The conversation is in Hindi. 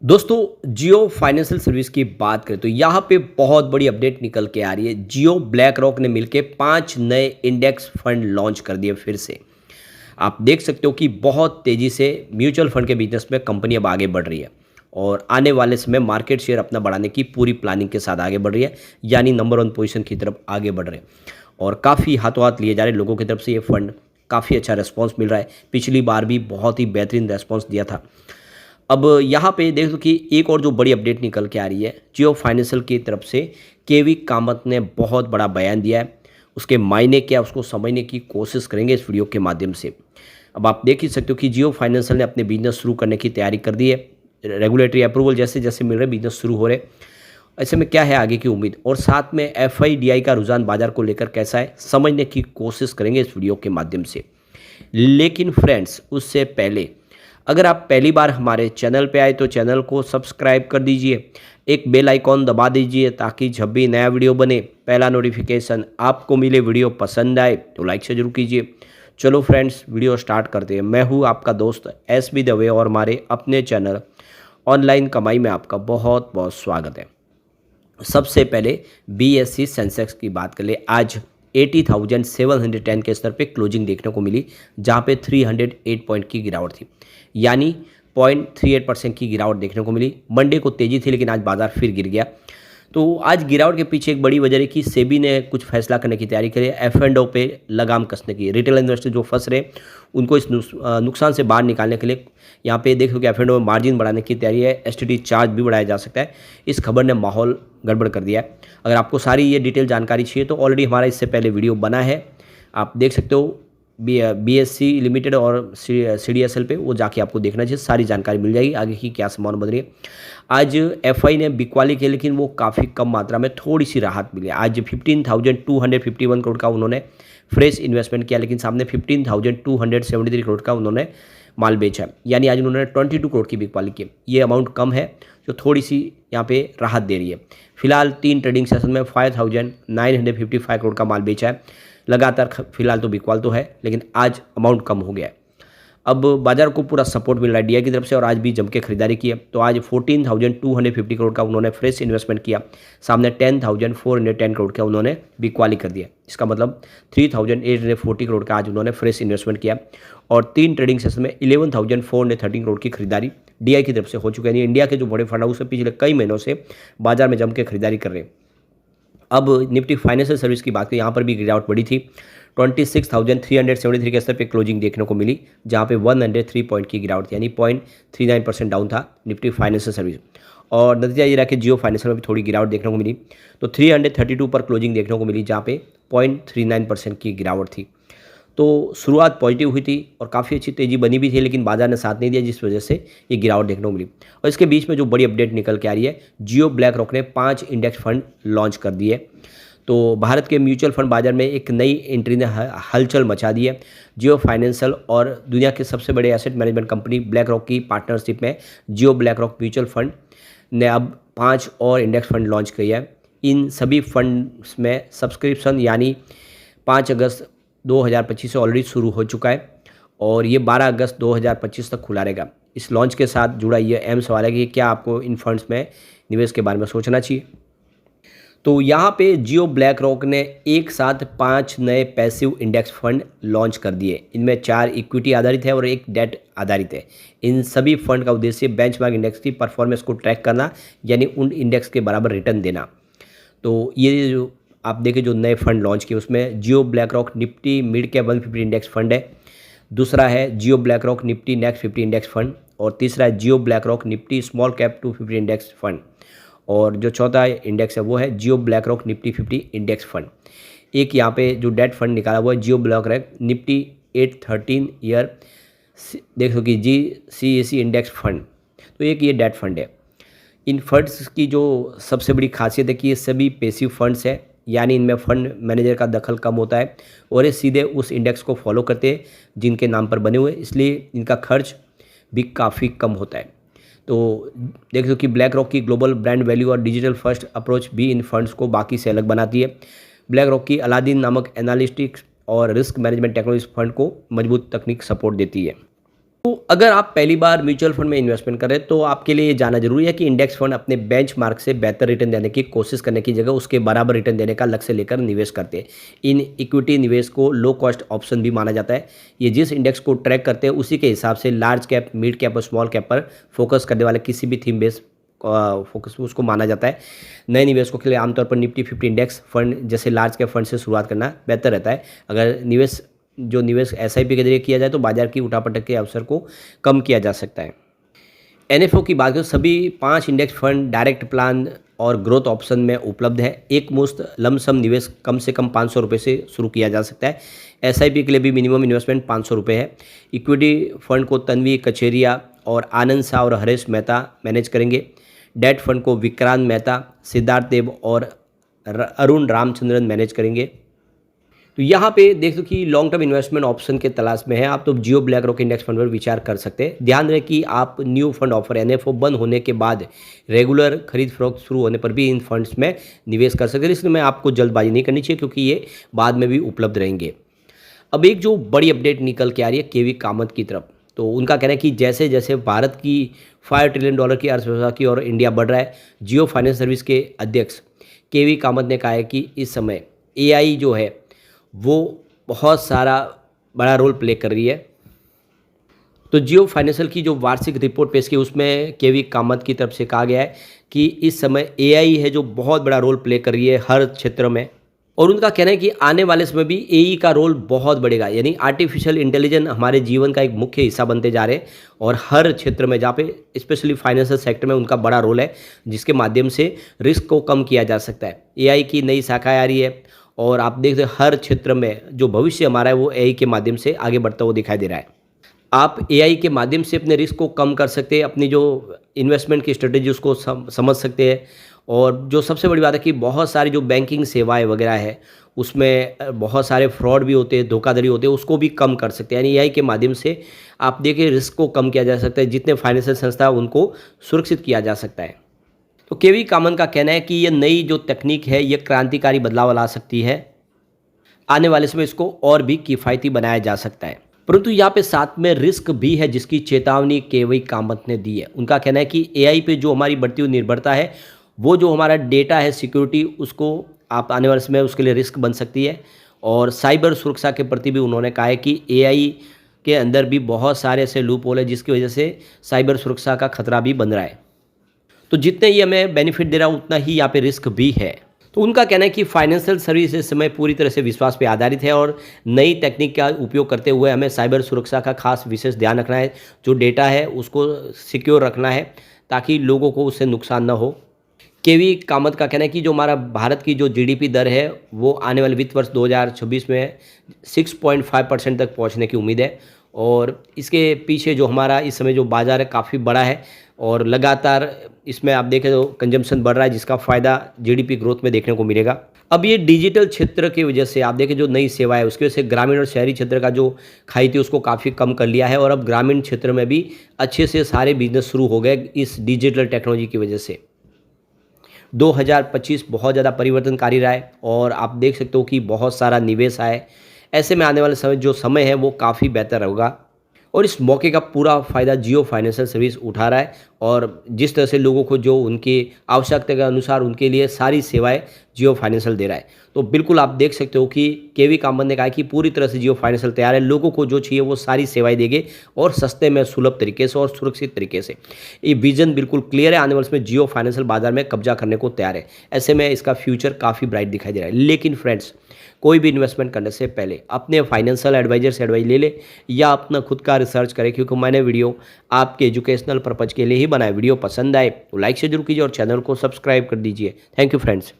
दोस्तों जियो फाइनेंशियल सर्विस की बात करें तो यहाँ पे बहुत बड़ी अपडेट निकल के आ रही है। जियो ब्लैक रॉक ने मिलके 5 नए इंडेक्स फंड लॉन्च कर दिए फिर से। आप देख सकते हो कि बहुत तेज़ी से म्यूचुअल फंड के बिजनेस में कंपनी अब आगे बढ़ रही है और आने वाले समय मार्केट शेयर अपना बढ़ाने की पूरी प्लानिंग के साथ आगे बढ़ रही है, यानी नंबर 1 पोजीशन की तरफ आगे बढ़ रहे हैं और काफ़ी हाथों हाथ लिए जा रहे हैं लोगों की तरफ से। ये फंड काफ़ी अच्छा रिस्पॉन्स मिल रहा है, पिछली बार भी बहुत ही बेहतरीन रिस्पॉन्स दिया था। अब यहाँ पे देख लो कि एक और जो बड़ी अपडेट निकल के आ रही है जियो फाइनेंशियल की तरफ से। केवी कामत ने बहुत बड़ा बयान दिया है, उसके मायने क्या उसको समझने की कोशिश करेंगे इस वीडियो के माध्यम से। अब आप देख ही सकते हो कि जियो फाइनेंशियल ने अपने बिजनेस शुरू करने की तैयारी कर दी है। रेगुलेटरी अप्रूवल जैसे जैसे मिल रहे बिजनेस शुरू हो रहे। ऐसे में क्या है आगे की उम्मीद और साथ में एफआईडीआई का रुझान बाजार को लेकर कैसा है समझने की कोशिश करेंगे इस वीडियो के माध्यम से। लेकिन फ्रेंड्स उससे पहले अगर आप पहली बार हमारे चैनल पे आए तो चैनल को सब्सक्राइब कर दीजिए, एक बेल आइकॉन दबा दीजिए ताकि जब भी नया वीडियो बने पहला नोटिफिकेशन आपको मिले। वीडियो पसंद आए तो लाइक से जरूर कीजिए। चलो फ्रेंड्स वीडियो स्टार्ट करते हैं। मैं हूँ आपका दोस्त एस बी दवे और हमारे अपने चैनल ऑनलाइन कमाई में आपका बहुत बहुत स्वागत है। सबसे पहले बीएससी सेंसेक्स की बात कर ले। आज 80,710 के स्तर पे क्लोजिंग देखने को मिली, जहाँ पे 308 पॉइंट की गिरावट थी, यानी 0.38% की गिरावट देखने को मिली। मंडे को तेजी थी लेकिन आज बाजार फिर गिर गया। तो आज गिरावट के पीछे एक बड़ी वजह है कि सेबी ने कुछ फैसला करने की तैयारी करी, F&O पे लगाम कसने की। रिटेल इन्वेस्टर जो फंस रहे उनको इस नुकसान से बाहर निकालने के लिए यहाँ पे देखो कि F&O में मार्जिन बढ़ाने की तैयारी है, एसटीडी चार्ज भी बढ़ाया जा सकता है। इस खबर ने माहौल गड़बड़ कर दिया है। अगर आपको सारी ये डिटेल जानकारी चाहिए तो ऑलरेडी हमारा इससे पहले वीडियो बना है, आप देख सकते हो बीएससी लिमिटेड और सीडीएसएल पे, वो जाके आपको देखना चाहिए, सारी जानकारी मिल जाएगी आगे की क्या संभावना बन रही है। आज एफआई ने बिकवाली की लेकिन वो काफ़ी कम मात्रा में थोड़ी सी राहत मिली। आज 15,251 करोड़ का उन्होंने फ्रेश इन्वेस्टमेंट किया, लेकिन सामने 15,273 करोड़ का उन्होंने माल बेचा, यानी आज उन्होंने 22 करोड़ की बिकवाली की। ये अमाउंट कम है जो थोड़ी सी यहाँ पे राहत दे रही है। फिलहाल 3 ट्रेडिंग सेशन में 5,955 करोड़ का माल बेचा है। लगातार फिलहाल तो बिकवाल तो है लेकिन आज अमाउंट कम हो गया है। अब बाजार को पूरा सपोर्ट मिल रहा है डीआई की तरफ से और आज भी जम के खरीदारी की है। तो आज 14,250 करोड़ का उन्होंने फ्रेश इन्वेस्टमेंट किया, सामने 10,410 करोड़ का उन्होंने बिकवाली कर दिया। इसका मतलब 3,840 करोड़ का आज उन्होंने फ्रेश इन्वेस्टमेंट किया और 3 ट्रेडिंग सेशन में 11,413 करोड़ की खरीदारी डीआई की तरफ से हो चुकी है। यानी इंडिया के जो बड़े फंड हाउस है पिछले कई महीनों से बाजार में जम के खरीदारी कर रहे हैं। अब निफ्टी फाइनेंशियल सर्विस की बात करें, यहाँ पर भी गिरावट बढ़ी थी। 26,373 के स्तर पे क्लोजिंग देखने को मिली, जहाँ पे 103 पॉइंट की गिरावट थी, यानी 0.39% डाउन था निफ्टी फाइनेंशियल सर्विस। और नतीजा ये रहा कि जियो फाइनेंशियल में भी थोड़ी गिरावट देखने को मिली, तो 332 पर क्लोजिंग देखने को मिली, जहाँ पे 0.39% की गिरावट थी। तो शुरुआत पॉजिटिव हुई थी और काफ़ी अच्छी तेज़ी बनी भी थी, लेकिन बाजार ने साथ नहीं दिया, जिस वजह से ये गिरावट देखने को मिली। और इसके बीच में जो बड़ी अपडेट निकल के आ रही है, जियो ब्लैक रॉक ने 5 इंडेक्स फंड लॉन्च कर दिए। तो भारत के म्यूचुअल फंड बाजार में एक नई एंट्री ने हलचल मचा दी है। जियो फाइनेंशियल और दुनिया के सबसे बड़े asset management company black rock की पार्टनरशिप में जियो ब्लैक रॉक म्यूचुअल फंड ने अब 5 और इंडेक्स फंड लॉन्च किया है। इन सभी फंड्स में सब्सक्रिप्शन यानी 5 अगस्त 2025 से ऑलरेडी शुरू हो चुका है और ये 12 अगस्त 2025 तक खुला रहेगा। इस लॉन्च के साथ जुड़ा ये अहम सवाल है कि क्या आपको इन फंड्स में निवेश के बारे में सोचना चाहिए। तो यहाँ पे जियो ब्लैक रॉक ने एक साथ 5 नए पैसिव इंडेक्स फंड लॉन्च कर दिए। इनमें 4 इक्विटी आधारित है और एक डेट आधारित है। इन सभी फंड का उद्देश्य बेंचमार्क इंडेक्स की परफॉर्मेंस को ट्रैक करना, यानी उन इंडेक्स के बराबर रिटर्न देना। तो ये जो आप देखें जो नए फंड लॉन्च किए उसमें Jio BlackRock Nifty mid cap 150 index fund है, दूसरा है Jio BlackRock Nifty next 50 index fund और तीसरा है Jio BlackRock Nifty small cap 250 index fund और जो चौथा इंडेक्स है वो है Jio BlackRock Nifty 50 index fund. एक यहाँ पे जो डेट फंड निकाला हुआ है Jio BlackRock Nifty 813 year देखो कि GCAC इंडेक्स फंड, तो एक ये डेट फंड है। इन फंड्स की जो सबसे बड़ी खासियत है कि ये सभी पैसिव फंड्स हैं, यानी इनमें फंड मैनेजर का दखल कम होता है और ये सीधे उस इंडेक्स को फॉलो करते हैं जिनके नाम पर बने हुए, इसलिए इनका खर्च भी काफ़ी कम होता है। तो देख लो कि ब्लैक रॉक की ग्लोबल ब्रांड वैल्यू और डिजिटल फर्स्ट अप्रोच भी इन फंड्स को बाकी से अलग बनाती है। ब्लैक रॉक की अलादीन नामक एनालिटिक्स और रिस्क मैनेजमेंट टेक्नोलॉजी फंड को मजबूत तकनीक सपोर्ट देती है। तो अगर आप पहली बार म्यूचुअल फंड में इन्वेस्टमेंट कर रहे हैं तो आपके लिए ये जानना जरूरी है कि इंडेक्स फंड अपने बेंचमार्क से बेहतर रिटर्न देने की कोशिश करने की जगह उसके बराबर रिटर्न देने का लक्ष्य लेकर निवेश करते हैं। इन इक्विटी निवेश को लो कॉस्ट ऑप्शन भी माना जाता है। ये जिस इंडेक्स को ट्रैक करते हैं उसी के हिसाब से लार्ज कैप, मिड कैप और स्मॉल कैप पर फोकस करने वाले किसी भी थीम बेस्ड फोकस उसको माना जाता है। नए निवेशकों के लिए आमतौर पर निफ्टी 50 इंडेक्स फंड जैसे लार्ज कैप फंड से शुरुआत करना बेहतर रहता है। अगर निवेश एसआईपी के जरिए किया जाए तो बाजार की उठापटक के अवसर को कम किया जा सकता है। एनएफओ की बात करें, सभी 5 इंडेक्स फंड डायरेक्ट प्लान और ग्रोथ ऑप्शन में उपलब्ध है। एक मुश्त लमसम निवेश कम से कम 500 रुपये से शुरू किया जा सकता है। एसआईपी के लिए भी मिनिमम इन्वेस्टमेंट 500 रुपये है। इक्विटी फंड को तन्वी कचेरिया और आनंद शाह और हरेश मेहता मैनेज करेंगे। डेट फंड को विक्रांत मेहता, सिद्धार्थ देव और अरुण रामचंद्रन मैनेज करेंगे। तो यहाँ पे देख लो कि लॉन्ग टर्म इन्वेस्टमेंट ऑप्शन के तलाश में है आप तो जियो ब्लैक रॉक इंडेक्स फंड पर विचार कर सकते हैं। ध्यान रहे कि आप न्यू फंड ऑफर एनएफओ बंद होने के बाद रेगुलर खरीद फरोख्त शुरू होने पर भी इन फंड्स में निवेश कर सकते हैं। इसलिए मैं आपको जल्दबाजी नहीं करनी चाहिए क्योंकि ये बाद में भी उपलब्ध रहेंगे। अब एक जो बड़ी अपडेट निकल के आ रही है केवी कामत की तरफ, तो उनका कहना है कि जैसे जैसे भारत की $5 ट्रिलियन की अर्थव्यवस्था की और इंडिया बढ़ रहा है, जियो फाइनेंस सर्विस के अध्यक्ष केवी कामत ने कहा है कि इस समय एआई जो है वो बहुत सारा बड़ा रोल प्ले कर रही है। तो जियो फाइनेंशियल की जो वार्षिक रिपोर्ट पेश की उसमें केवी कामत की तरफ से कहा गया है कि इस समय एआई है जो बहुत बड़ा रोल प्ले कर रही है हर क्षेत्र में। और उनका कहना है कि आने वाले समय भी एआई का रोल बहुत बढ़ेगा, यानी आर्टिफिशियल इंटेलिजेंस हमारे जीवन का एक मुख्य हिस्सा बनते जा रहे हैं और हर क्षेत्र में जहाँ पे स्पेशली फाइनेंशियल सेक्टर में उनका बड़ा रोल है जिसके माध्यम से रिस्क को कम किया जा सकता है। एआई की नई शाखाएं आ रही है और आप देखते हैं हर क्षेत्र में जो भविष्य हमारा है वो एआई के माध्यम से आगे बढ़ता हुआ दिखाई दे रहा है। आप एआई के माध्यम से अपने रिस्क को कम कर सकते हैं, अपनी जो इन्वेस्टमेंट की स्ट्रेटेजी उसको समझ सकते हैं। और जो सबसे बड़ी बात है कि बहुत सारी जो बैंकिंग सेवाएं वगैरह है उसमें बहुत सारे फ्रॉड भी होते हैं, धोखाधड़ी होते हैं, उसको भी कम कर सकते हैं। यानी एआई के माध्यम से आप देखिए रिस्क को कम किया जा सकता है, जितने फाइनेंशियल संस्था है उनको सुरक्षित किया जा सकता है। तो केवी कामत का कहना है कि ये नई जो तकनीक है ये क्रांतिकारी बदलाव ला सकती है। आने वाले समय इसको और भी किफ़ायती बनाया जा सकता है, परंतु यहाँ पे साथ में रिस्क भी है जिसकी चेतावनी केवी कामत ने दी है। उनका कहना है कि एआई पे जो हमारी बढ़ती हुई निर्भरता है, वो जो हमारा डेटा है सिक्योरिटी, उसको आप आने वाले समय उसके लिए रिस्क बन सकती है। और साइबर सुरक्षा के प्रति भी उन्होंने कहा है कि एआई के अंदर भी बहुत सारे ऐसे लूप होल है जिसकी वजह से साइबर सुरक्षा का खतरा भी बन रहा है। तो जितने ये हमें बेनिफिट दे रहा है उतना ही यहाँ पे रिस्क भी है। तो उनका कहना है कि फाइनेंशियल सर्विस इस समय पूरी तरह से विश्वास पे आधारित है और नई तकनीक का उपयोग करते हुए हमें साइबर सुरक्षा का खास विशेष ध्यान रखना है। जो डेटा है उसको सिक्योर रखना है ताकि लोगों को उससे नुकसान ना हो। केवी कामत का कहना है कि जो हमारा भारत की जो जीडीपी दर है वो आने वाले वित्त वर्ष 2026 में 6.5% तक पहुँचने की उम्मीद है। और इसके पीछे जो हमारा इस समय जो बाज़ार है काफ़ी बड़ा है और लगातार इसमें आप देखें तो कंजम्पशन बढ़ रहा है जिसका फ़ायदा जीडीपी ग्रोथ में देखने को मिलेगा। अब ये डिजिटल क्षेत्र की वजह से आप देखें जो नई सेवा है उसकी वजह से ग्रामीण और शहरी क्षेत्र का जो खाई थी उसको काफ़ी कम कर लिया है और अब ग्रामीण क्षेत्र में भी अच्छे से सारे बिजनेस शुरू हो गए इस डिजिटल टेक्नोलॉजी की वजह से। 2025 बहुत ज़्यादा परिवर्तनकारी रहा है और आप देख सकते हो कि बहुत सारा निवेश आए। ऐसे में आने वाले समय है वो काफ़ी बेहतर होगा और इस मौके का पूरा फ़ायदा जियो फाइनेंशियल सर्विस उठा रहा है और जिस तरह से लोगों को जो उनकी आवश्यकता के अनुसार उनके लिए सारी सेवाएं जियो फाइनेंशियल दे रहा है। तो बिल्कुल आप देख सकते हो कि केवी कामत ने कहा कि पूरी तरह से जियो फाइनेंशियल तैयार है, लोगों को जो चाहिए वो सारी सेवाएं देंगे और सस्ते में सुलभ तरीके से और सुरक्षित तरीके से। ये विजन बिल्कुल क्लियर है, आने वाले समय जियो फाइनेंशियल बाजार में कब्जा करने को तैयार है। ऐसे में इसका फ्यूचर काफ़ी ब्राइट दिखाई दे रहा है। लेकिन फ्रेंड्स, कोई भी इन्वेस्टमेंट करने से पहले अपने फाइनेंशियल एडवाइजर से एडवाइस ले ले या अपना खुद का रिसर्च करें, क्योंकि मैंने वीडियो आपके एजुकेशनल पर्पज़ के लिए ही बनाया। वीडियो पसंद आए तो लाइक से जरूर कीजिए और चैनल को सब्सक्राइब कर दीजिए। Thank you friends.